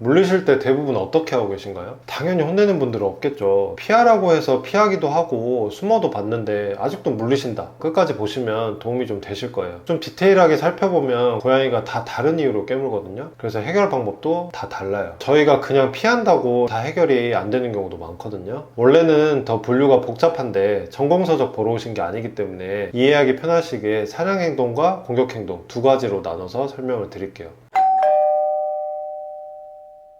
물리실 때 대부분 어떻게 하고 계신가요? 당연히 혼내는 분들은 없겠죠. 피하라고 해서 피하기도 하고 숨어도 봤는데 아직도 물리신다. 끝까지 보시면 도움이 좀 되실 거예요. 좀 디테일하게 살펴보면 고양이가 다 다른 이유로 깨물거든요. 그래서 해결 방법도 다 달라요. 저희가 그냥 피한다고 다 해결이 안 되는 경우도 많거든요. 원래는 더 분류가 복잡한데 전공서적 보러 오신 게 아니기 때문에 이해하기 편하시게 사냥행동과 공격행동 두 가지로 나눠서 설명을 드릴게요.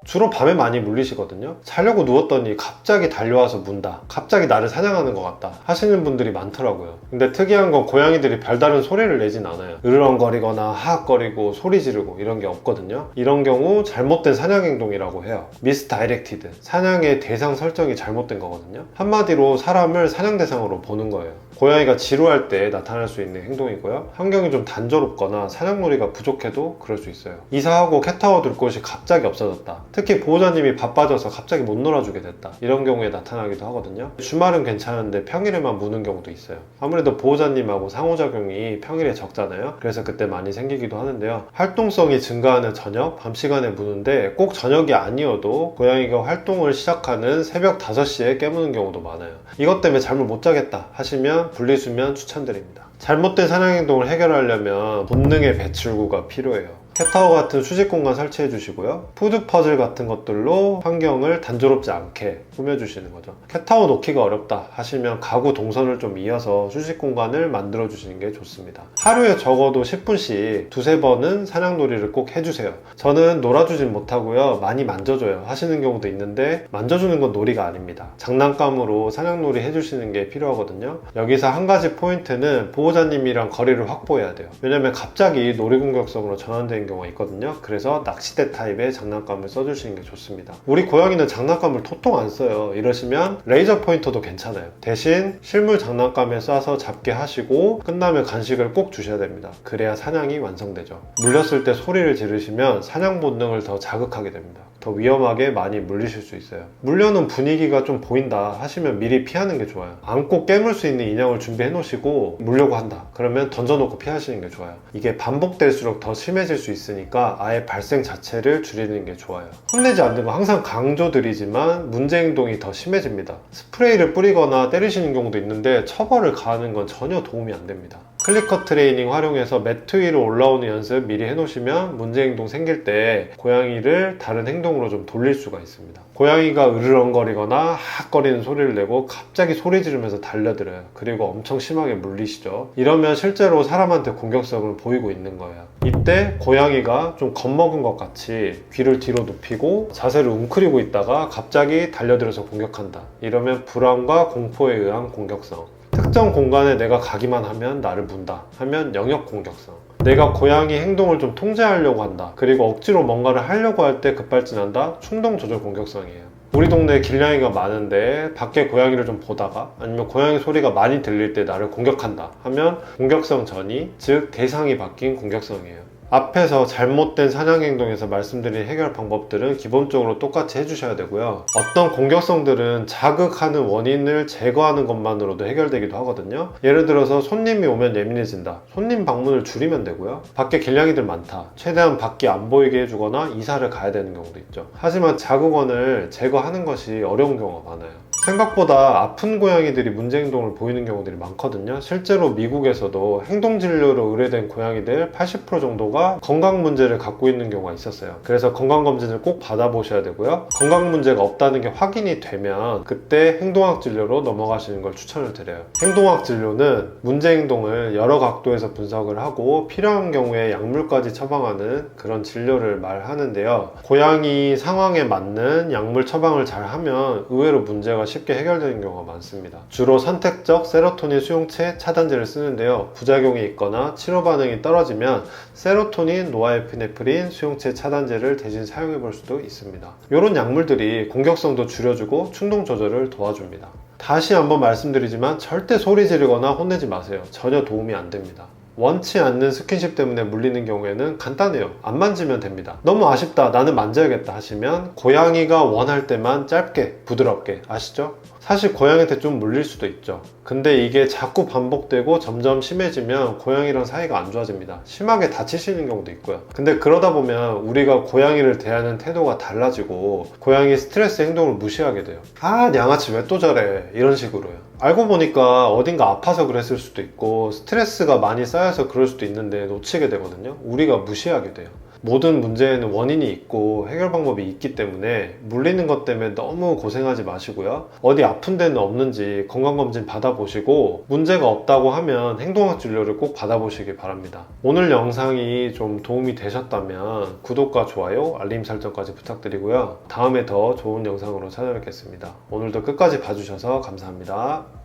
주로 밤에 많이 물리시거든요. 자려고 누웠더니 갑자기 달려와서 문다, 갑자기 나를 사냥하는 것 같다 하시는 분들이 많더라고요. 근데 특이한 건 고양이들이 별다른 소리를 내진 않아요. 으르렁거리거나 하악거리고 소리 지르고 이런 게 없거든요. 이런 경우 잘못된 사냥 행동이라고 해요. 미스다이렉티드, 사냥의 대상 설정이 잘못된 거거든요. 한마디로 사람을 사냥 대상으로 보는 거예요. 고양이가 지루할 때 나타날 수 있는 행동이고요. 환경이 좀 단조롭거나 사냥놀이가 부족해도 그럴 수 있어요. 이사하고 캣타워 둘 곳이 갑자기 없어졌다, 특히 보호자님이 바빠져서 갑자기 못 놀아주게 됐다, 이런 경우에 나타나기도 하거든요. 주말은 괜찮은데 평일에만 무는 경우도 있어요. 아무래도 보호자님하고 상호작용이 평일에 적잖아요. 그래서 그때 많이 생기기도 하는데요. 활동성이 증가하는 저녁, 밤 시간에 무는데 꼭 저녁이 아니어도 고양이가 활동을 시작하는 새벽 5시에 깨무는 경우도 많아요. 이것 때문에 잠을 못 자겠다 하시면 분리수면 추천드립니다. 잘못된 사냥행동을 해결하려면 본능의 배출구가 필요해요. 캣타워 같은 수직 공간 설치해 주시고요. 푸드 퍼즐 같은 것들로 환경을 단조롭지 않게 꾸며주시는 거죠. 캣타워 놓기가 어렵다 하시면 가구 동선을 좀 이어서 수직 공간을 만들어 주시는 게 좋습니다. 하루에 적어도 10분씩 두세 번은 사냥놀이를 꼭 해주세요. 저는 놀아주진 못하고요, 많이 만져줘요 하시는 경우도 있는데, 만져주는 건 놀이가 아닙니다. 장난감으로 사냥놀이 해주시는 게 필요하거든요. 여기서 한 가지 포인트는 보호자님이랑 거리를 확보해야 돼요. 왜냐면 갑자기 놀이공격성으로 전환되는 경우가 있거든요. 그래서 낚싯대 타입의 장난감을 써주시는 게 좋습니다. 우리 고양이는 장난감을 도통 안 써요 이러시면 레이저 포인터도 괜찮아요. 대신 실물 장난감에 쏴서 잡게 하시고 끝나면 간식을 꼭 주셔야 됩니다. 그래야 사냥이 완성되죠. 물렸을 때 소리를 지르시면 사냥 본능을 더 자극하게 됩니다. 더 위험하게 많이 물리실 수 있어요. 물려는 분위기가 좀 보인다 하시면 미리 피하는 게 좋아요. 안고 깨물 수 있는 인형을 준비해 놓으시고 물려고 한다 그러면 던져놓고 피하시는 게 좋아요. 이게 반복될수록 더 심해질 수 있으니까 아예 발생 자체를 줄이는 게 좋아요. 혼내지 않는 거 항상 강조드리지만 문제 행동이 더 심해집니다. 스프레이를 뿌리거나 때리시는 경우도 있는데 처벌을 가하는 건 전혀 도움이 안 됩니다. 클리커 트레이닝 활용해서 매트 위로 올라오는 연습 미리 해놓으시면 문제 행동 생길 때 고양이를 다른 행동으로 좀 돌릴 수가 있습니다. 고양이가 으르렁거리거나 하악거리는 소리를 내고 갑자기 소리 지르면서 달려들어요. 그리고 엄청 심하게 물리시죠. 이러면 실제로 사람한테 공격성을 보이고 있는 거예요. 이때 고양이가 좀 겁먹은 것 같이 귀를 뒤로 눕히고 자세를 웅크리고 있다가 갑자기 달려들어서 공격한다. 이러면 불안과 공포에 의한 공격성. 특정 공간에 내가 가기만 하면 나를 문다 하면 영역 공격성. 내가 고양이 행동을 좀 통제하려고 한다, 그리고 억지로 뭔가를 하려고 할 때 급발진한다, 충동 조절 공격성이에요. 우리 동네에 길냥이가 많은데 밖에 고양이를 좀 보다가 아니면 고양이 소리가 많이 들릴 때 나를 공격한다 하면 공격성 전이, 즉 대상이 바뀐 공격성이에요. 앞에서 잘못된 사냥 행동에서 말씀드린 해결 방법들은 기본적으로 똑같이 해주셔야 되고요. 어떤 공격성들은 자극하는 원인을 제거하는 것만으로도 해결되기도 하거든요. 예를 들어서 손님이 오면 예민해진다, 손님 방문을 줄이면 되고요. 밖에 길냥이들 많다, 최대한 밖이 안 보이게 해주거나 이사를 가야 되는 경우도 있죠. 하지만 자극원을 제거하는 것이 어려운 경우가 많아요. 생각보다 아픈 고양이들이 문제 행동을 보이는 경우들이 많거든요. 실제로 미국에서도 행동진료로 의뢰된 고양이들 80% 정도가 건강 문제를 갖고 있는 경우가 있었어요. 그래서 건강검진을 꼭 받아보셔야 되고요. 건강 문제가 없다는 게 확인이 되면 그때 행동학 진료로 넘어가시는 걸 추천을 드려요. 행동학 진료는 문제 행동을 여러 각도에서 분석을 하고 필요한 경우에 약물까지 처방하는 그런 진료를 말하는데요. 고양이 상황에 맞는 약물 처방을 잘 하면 의외로 문제가 쉽게 해결되는 경우가 많습니다. 주로 선택적 세로토닌 수용체 차단제를 쓰는데요. 부작용이 있거나 치료 반응이 떨어지면 세로토닌, 노아에피네프린 수용체 차단제를 대신 사용해 볼 수도 있습니다. 이런 약물들이 공격성도 줄여주고 충동 조절을 도와줍니다. 다시 한번 말씀드리지만 절대 소리 지르거나 혼내지 마세요. 전혀 도움이 안 됩니다. 원치 않는 스킨십 때문에 물리는 경우에는 간단해요. 안 만지면 됩니다. 너무 아쉽다, 나는 만져야겠다 하시면 고양이가 원할 때만 짧게 부드럽게, 아시죠? 사실 고양이한테 좀 물릴 수도 있죠. 근데 이게 자꾸 반복되고 점점 심해지면 고양이랑 사이가 안 좋아집니다. 심하게 다치시는 경우도 있고요. 근데 그러다 보면 우리가 고양이를 대하는 태도가 달라지고 고양이 스트레스 행동을 무시하게 돼요. 아, 양아치 왜 또 저래, 이런 식으로요. 알고 보니까 어딘가 아파서 그랬을 수도 있고 스트레스가 많이 쌓여서 그럴 수도 있는데 놓치게 되거든요. 우리가 무시하게 돼요. 모든 문제에는 원인이 있고 해결 방법이 있기 때문에 물리는 것 때문에 너무 고생하지 마시고요. 어디 아픈 데는 없는지 건강검진 받아보시고 문제가 없다고 하면 행동학 진료를 꼭 받아보시기 바랍니다. 오늘 영상이 좀 도움이 되셨다면 구독과 좋아요, 알림 설정까지 부탁드리고요. 다음에 더 좋은 영상으로 찾아뵙겠습니다. 오늘도 끝까지 봐주셔서 감사합니다.